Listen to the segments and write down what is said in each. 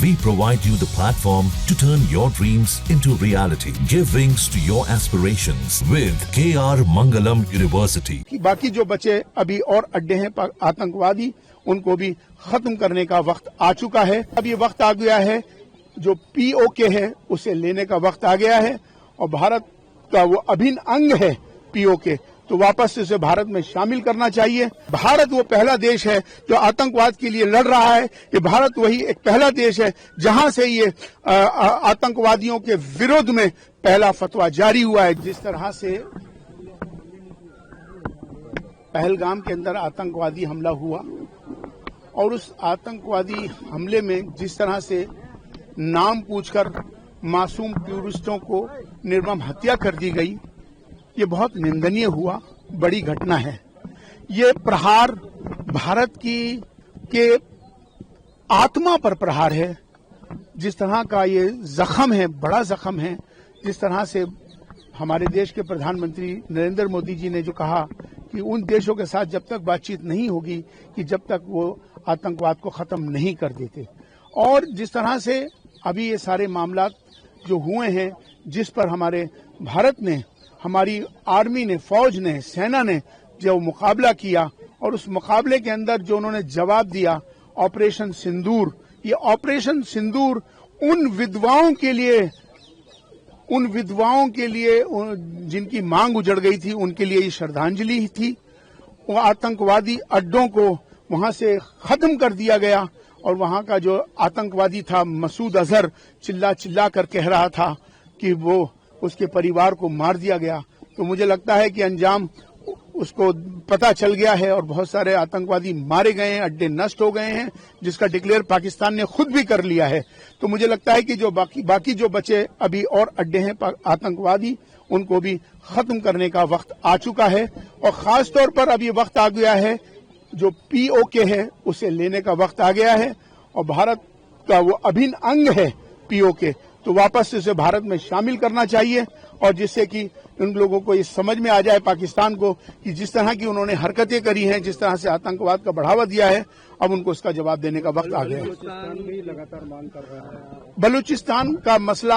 We provide you the platform to turn your dreams into reality. Give wings to your aspirations with KR Mangalam University. बाकी जो बचे अभी और अड्डे हैं आतंकवादी, उनको भी खत्म करने का वक्त आ चुका है। अब ये वक्त आ गया है, जो POK है उसे लेने का वक्त आ गया है और भारत का वो अभिन्न अंग है POK, तो वापस से उसे भारत में शामिल करना चाहिए। भारत वो पहला देश है जो आतंकवाद के लिए लड़ रहा है। ये भारत वही एक पहला देश है जहां से ये आतंकवादियों के विरोध में पहला फतवा जारी हुआ है। जिस तरह से पहलगाम के अंदर आतंकवादी हमला हुआ और उस आतंकवादी हमले में जिस तरह से नाम पूछकर मासूम टूरिस्टों को निर्मम हत्या कर दी गई, ये बहुत निंदनीय हुआ, बड़ी घटना है। ये प्रहार भारत के आत्मा पर प्रहार है। जिस तरह का ये जख्म है, बड़ा जख्म है। जिस तरह से हमारे देश के प्रधानमंत्री नरेंद्र मोदी जी ने जो कहा कि उन देशों के साथ जब तक बातचीत नहीं होगी कि जब तक वो आतंकवाद को खत्म नहीं कर देते, और जिस तरह से अभी ये सारे मामला जो हुए हैं, जिस पर हमारे भारत ने, हमारी आर्मी ने, फौज ने, सेना ने जो मुकाबला किया और उस मुकाबले के अंदर जो उन्होंने जवाब दिया, ऑपरेशन सिंदूर, ये ऑपरेशन सिंदूर उन विधवाओं के लिए जिनकी मांग उजड़ गई थी, उनके लिए ये श्रद्धांजलि थी। वो आतंकवादी अड्डों को वहां से खत्म कर दिया गया और वहां का जो आतंकवादी था मसूद अजहर चिल्ला कर कह रहा था कि वो उसके परिवार को मार दिया गया। तो मुझे लगता है कि अंजाम उसको पता चल गया है और बहुत सारे आतंकवादी मारे गए हैं, अड्डे नष्ट हो गए हैं, जिसका डिक्लेयर पाकिस्तान ने खुद भी कर लिया है। तो मुझे लगता है कि जो बाकी जो बचे अभी और अड्डे हैं आतंकवादी, उनको भी खत्म करने का वक्त आ चुका है और खास तौर पर अब ये वक्त आ गया है, जो POK है उसे लेने का वक्त आ गया है और भारत का वो अभिन्न अंग है POK, तो वापस से उसे भारत में शामिल करना चाहिए और जिससे कि उन लोगों को ये समझ में आ जाए, पाकिस्तान को, कि जिस तरह की उन्होंने हरकतें करी हैं, जिस तरह से आतंकवाद का बढ़ावा दिया है, अब उनको उसका जवाब देने का वक्त आ गया है। बलूचिस्तान भी लगातार मांग कर रहा है। बलूचिस्तान का मसला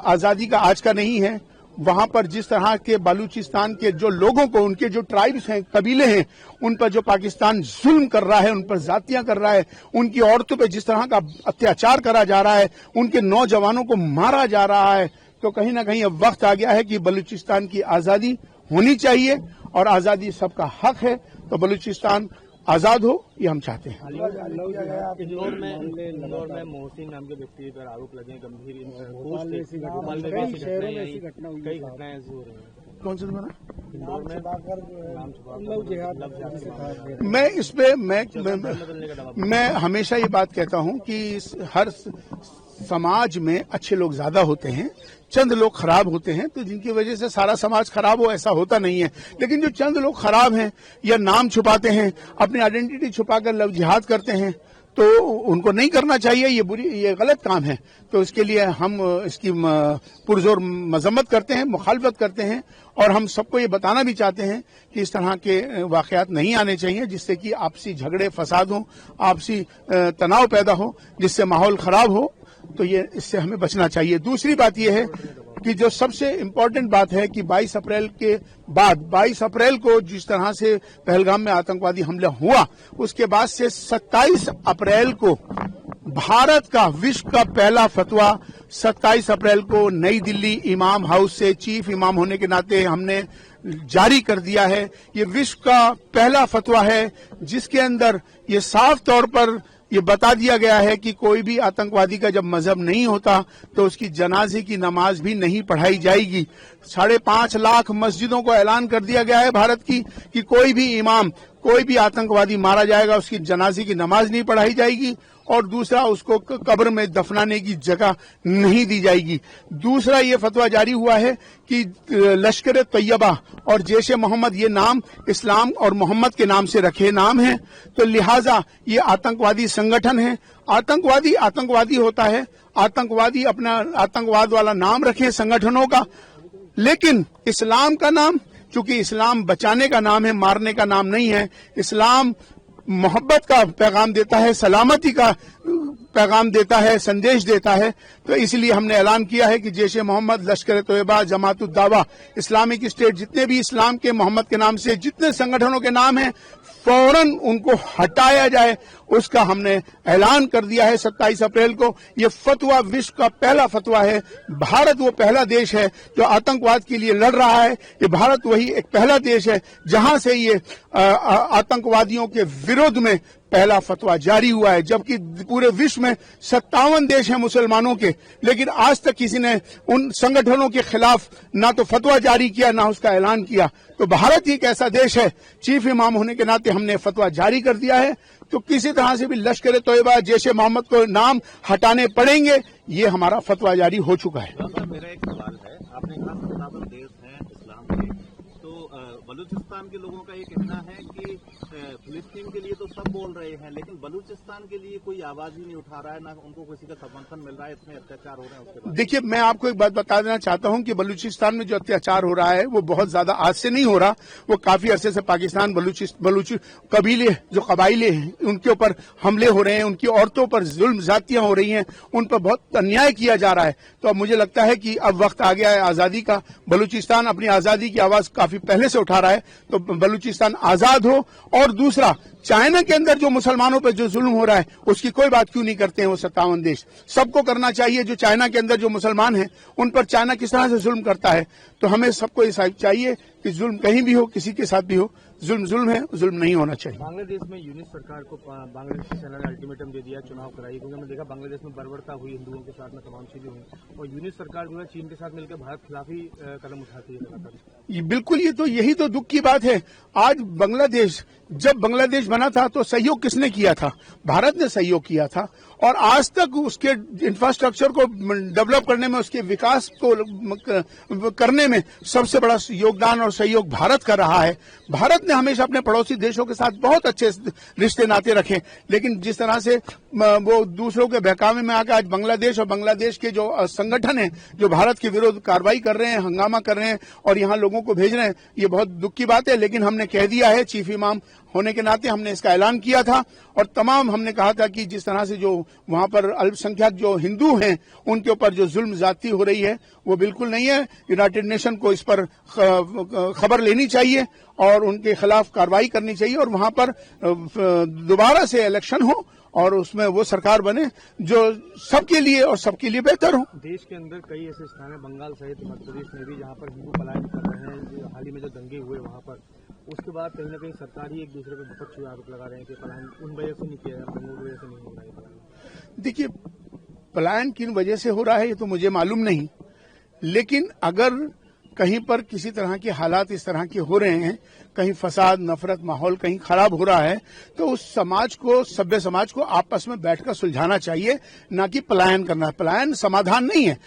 आजादी का आज का नहीं है। वहां पर जिस तरह के बलूचिस्तान के जो लोगों को, उनके जो ट्राइब्स हैं, कबीले हैं, उन पर जो पाकिस्तान जुल्म कर रहा है, उन पर जातियां कर रहा है, उनकी औरतों पर जिस तरह का अत्याचार करा जा रहा है, उनके नौजवानों को मारा जा रहा है, तो कहीं ना कहीं अब वक्त आ गया है कि बलूचिस्तान की आजादी होनी चाहिए और आजादी सबका हक है। तो बलूचिस्तान आजाद हो, ये हम चाहते हैं। इंदौर में मोहसिन नाम के व्यक्ति पर आरोप लगे गंभीर, कई घटनाएं ऐसी हो रही हैं। कौन सा बना? इंदौर में मैं इस पे मैं हमेशा ये बात कहता हूं कि हर समाज में अच्छे लोग ज्यादा होते हैं, चंद लोग खराब होते हैं, तो जिनकी वजह से सारा समाज खराब हो ऐसा होता नहीं है। लेकिन जो चंद लोग खराब हैं या नाम छुपाते हैं, अपनी आइडेंटिटी छुपाकर लव जिहाद करते हैं, तो उनको नहीं करना चाहिए। ये गलत काम है। तो इसके लिए हम इसकी पुरजोर मजम्मत करते हैं, मुखालफत करते हैं और हम सबको ये बताना भी चाहते हैं कि इस तरह के वाकयात नहीं आने चाहिए, जिससे कि आपसी झगड़े फसाद हो, आपसी तनाव पैदा हो, जिससे माहौल खराब हो। तो ये इससे हमें बचना चाहिए। दूसरी बात यह है कि जो सबसे इम्पोर्टेंट बात है कि 22 अप्रैल के बाद, 22 अप्रैल को जिस तरह से पहलगाम में आतंकवादी हमला हुआ, उसके बाद से 27 अप्रैल को भारत का विश्व का पहला फतवा 27 अप्रैल को नई दिल्ली इमाम हाउस से चीफ इमाम होने के नाते हमने जारी कर दिया है। ये विश्व का पहला फतवा है जिसके अंदर ये साफ तौर पर ये बता दिया गया है कि कोई भी आतंकवादी का जब मजहब नहीं होता तो उसकी जनाजे की नमाज भी नहीं पढ़ाई जाएगी। 5.5 लाख मस्जिदों को ऐलान कर दिया गया है भारत की कि कोई भी इमाम, कोई भी आतंकवादी मारा जाएगा, उसकी जनाजे की नमाज नहीं पढ़ाई जाएगी और दूसरा उसको कब्र में दफनाने की जगह नहीं दी जाएगी। दूसरा ये फतवा जारी हुआ है कि लश्कर तैयबा और जैश मोहम्मद ये नाम इस्लाम और मोहम्मद के नाम से रखे नाम हैं, तो लिहाजा ये आतंकवादी संगठन है। आतंकवादी होता है, आतंकवादी अपना आतंकवाद वाला नाम रखे संगठनों का, लेकिन इस्लाम का नाम, चूंकि इस्लाम बचाने का नाम है, मारने का नाम नहीं है। इस्लाम मोहब्बत का पैगाम देता है, सलामती का पैगाम देता है, संदेश देता है। तो इसलिए हमने ऐलान किया है कि जैश ए मोहम्मद, लश्कर ए तोयबा, जमात उद दावा, इस्लामिक स्टेट, जितने भी इस्लाम के मोहम्मद के नाम से जितने संगठनों के नाम हैं, फौरन उनको हटाया जाए, उसका हमने ऐलान कर दिया है 27 अप्रैल को। ये फतवा विश्व का पहला फतवा है। भारत वो पहला देश है जो आतंकवाद के लिए लड़ रहा है। ये भारत वही एक पहला देश है जहां से ये आतंकवादियों के विरोध में पहला फतवा जारी हुआ है, जबकि पूरे विश्व में 57 देश हैं मुसलमानों के, लेकिन आज तक किसी ने उन संगठनों के खिलाफ ना तो फतवा जारी किया ना उसका ऐलान किया। तो भारत ही एक ऐसा देश है, चीफ इमाम होने के नाते हमने फतवा जारी कर दिया है। तो किसी तरह से भी लश्कर ए तोयबा, जैश ए मोहम्मद को नाम हटाने पड़ेंगे, ये हमारा फतवा जारी हो चुका है। मेरा एक सवाल है, आपने कहा 57 देश हैं इस्लाम के, तो बलूचिस्तान के लोगों का ये कहना है कि फिलिस्तीन के लिए तो सब बोल रहे हैं, लेकिन बलूचिस्तान के लिए कोई आवाज ही नहीं उठा रहा है, ना उनको किसी का समर्थन मिल रहा है, इतने अत्याचार हो रहे हैं उसके बाद। देखिए, मैं आपको एक बात बता देना चाहता हूं कि बलूचिस्तान में जो अत्याचार हो रहा है वो बहुत ज्यादा आज से नहीं हो रहा। वो काफी अरसे से पाकिस्तान बलूच कबीले, जो कबाइले हैं, उनके ऊपर हमले हो रहे हैं, उनकी औरतों पर जुल्म ज्यादतियां हो रही हैं, उन पर बहुत अन्याय किया जा रहा है। तो अब मुझे लगता है कि अब वक्त आ गया है आजादी का। बलूचिस्तान अपनी आजादी की आवाज काफी पहले से उठा रहा है, तो बलूचिस्तान आजाद हो। और दूसरा, चाइना के अंदर जो मुसलमानों पर जो जुल्म हो रहा है उसकी कोई बात क्यों नहीं करते हैं वो 57 देश। सबको करना चाहिए। जो चाइना के अंदर जो मुसलमान हैं उन पर चाइना किस तरह से जुल्म करता है, तो हमें सबको ये चाहिए कि जुल्म कहीं भी हो, किसी के साथ भी हो, जुल्म जुल्म है, जुल्म नहीं होना चाहिए। बांग्लादेश में यूनिट सरकार को बांग्लादेश की सेना ने अल्टीमेटम दे दिया, चुनाव कराई, क्योंकि हमने देखा बांग्लादेश में बर्बरता हुई, हिंदुओं के साथ में तमाम चीजें हुई, और यूनिट सरकार जो है चीन के साथ मिलकर भारत खिलाफ ही कदम उठाती है लगातार। बिल्कुल, यही तो दुख की बात है। आज बांग्लादेश, जब बांग्लादेश बना था तो सहयोग किसने किया था? भारत ने सहयोग किया था। और आज तक उसके इंफ्रास्ट्रक्चर को डेवलप करने में, उसके विकास को करने में सबसे बड़ा योगदान और सहयोग भारत का रहा है। भारत ने हमेशा अपने पड़ोसी देशों के साथ बहुत अच्छे रिश्ते नाते रखे, लेकिन जिस तरह से वो दूसरों के बहकावे में आकर आज बांग्लादेश और बांग्लादेश के जो संगठन हैं जो भारत के विरुद्ध कार्रवाई कर रहे हैं, हंगामा कर रहे हैं और यहाँ लोगों को भेज रहे हैं, ये बहुत दुख की बात है। लेकिन हमने कह दिया है, चीफ इमाम होने के नाते हमने इसका ऐलान किया था, और तमाम हमने कहा था कि जिस तरह से जो वहां पर अल्पसंख्यक जो हिंदू हैं उनके ऊपर जो जुल्म ज्यादती हो रही है वो बिल्कुल नहीं है। यूनाइटेड नेशन को इस पर खबर लेनी चाहिए और उनके खिलाफ कार्रवाई करनी चाहिए, और वहां पर दोबारा से इलेक्शन हो और उसमें वो सरकार बने जो सबके लिए और सबके लिए बेहतर हो। देश के अंदर कई ऐसे स्थान है, बंगाल सहित मध्य प्रदेश में भी, जहाँ पर हिंदू पलायन कर रहे हैं। हाल ही में जो दंगे हुए वहाँ पर, उसके बाद कहीं ना कहीं सरकार ही एक दूसरे पर विपक्ष आरोप लगा रहे हैं कि पलायन उन वजह से नहीं किया है, दंगों की वजह से नहीं हो रहा है। देखिए, पलायन किन वजह से हो रहा है ये तो मुझे मालूम नहीं, लेकिन अगर कहीं पर किसी तरह के हालात इस तरह के हो रहे हैं, कहीं फसाद, नफरत, माहौल कहीं खराब हो रहा है, तो उस समाज को, सभ्य समाज को आपस में बैठकर सुलझाना चाहिए, ना कि पलायन करना। पलायन समाधान नहीं है।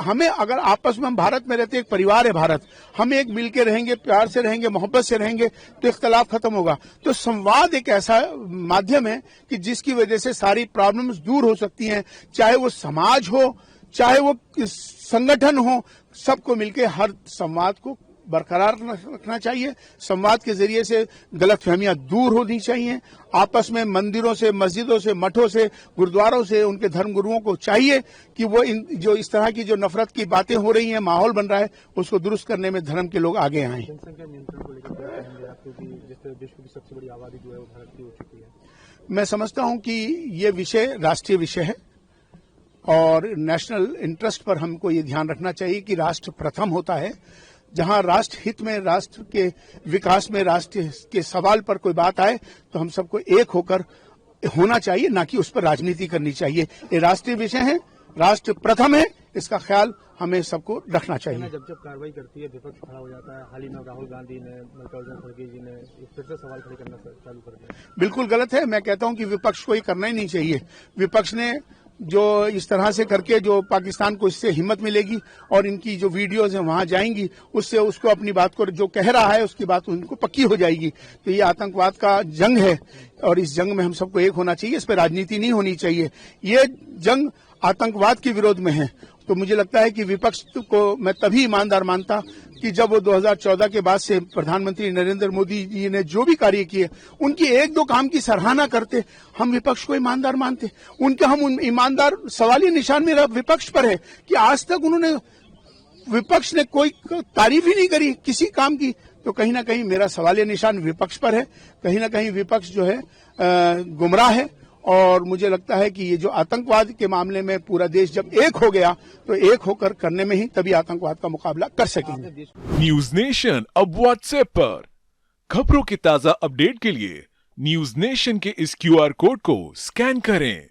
हमें अगर आपस में, हम भारत में रहते, एक परिवार है भारत, हम एक मिल के रहेंगे, प्यार से रहेंगे, मोहब्बत से रहेंगे, तो इख्तलाफ खत्म होगा। तो संवाद एक ऐसा माध्यम है कि जिसकी वजह से सारी प्रॉब्लम्स दूर हो सकती हैं, चाहे वो समाज हो, चाहे वो संगठन हो, सबको मिलकर हर संवाद को बरकरार रखना चाहिए। संवाद के जरिए से गलतफहमियां दूर होनी चाहिए। आपस में मंदिरों से, मस्जिदों से, मठों से, गुरुद्वारों से, उनके धर्मगुरुओं को चाहिए कि वो जो इस तरह की जो नफरत की बातें हो रही हैं, माहौल बन रहा है, उसको दुरुस्त करने में धर्म के लोग आगे आए। जनसंख्या नियंत्रण को लेकर क्या कहेंगे आप, क्योंकि जिस विश्व की सबसे बड़ी आबादी जो है वो भारत की हो चुकी है? मैं समझता हूं कि ये विषय राष्ट्रीय विषय है और नेशनल इंटरेस्ट पर हमको ये ध्यान रखना चाहिए कि राष्ट्र प्रथम होता है। जहां राष्ट्र हित में, राष्ट्र के विकास में, राष्ट्र के सवाल पर कोई बात आए तो हम सबको एक होकर होना चाहिए, ना कि उस पर राजनीति करनी चाहिए। ये राष्ट्रीय विषय है, राष्ट्र प्रथम है, इसका ख्याल हमें सबको रखना चाहिए। जब जब कार्रवाई करती है विपक्ष खड़ा हो जाता है। हाल ही में राहुल गांधी ने, मल्लिकार्जुन खड़गे जी ने फिर से सवाल खड़े करना चालू कर दिया। बिल्कुल गलत है। मैं कहता हूं कि विपक्ष को ये करना ही नहीं चाहिए। विपक्ष ने जो इस तरह से करके जो पाकिस्तान को इससे हिम्मत मिलेगी और इनकी जो वीडियोज हैं वहां जाएंगी, उससे उसको अपनी बात को, जो कह रहा है उसकी बात उनको पक्की हो जाएगी। तो ये आतंकवाद का जंग है और इस जंग में हम सबको एक होना चाहिए, इस पर राजनीति नहीं होनी चाहिए। ये जंग आतंकवाद के विरोध में है तो मुझे लगता है कि विपक्ष को मैं तभी ईमानदार मानता कि जब वो 2014 के बाद से प्रधानमंत्री नरेंद्र मोदी जी ने जो भी कार्य किए उनकी एक दो काम की सराहना करते, हम विपक्ष को ईमानदार मानते। उनके हम ईमानदार, सवाल ये निशान मेरा विपक्ष पर है कि आज तक उन्होंने, विपक्ष ने कोई तारीफ ही नहीं करी किसी काम की। तो कहीं ना कहीं मेरा सवाल निशान विपक्ष पर है। कहीं ना कहीं विपक्ष जो है गुमराह है। और मुझे लगता है कि ये जो आतंकवाद के मामले में पूरा देश जब एक हो गया तो एक होकर करने में ही तभी आतंकवाद का मुकाबला कर सकेंगे। न्यूज नेशन अब व्हाट्सएप पर खबरों के ताजा अपडेट के लिए न्यूज नेशन के इस QR कोड को स्कैन करें।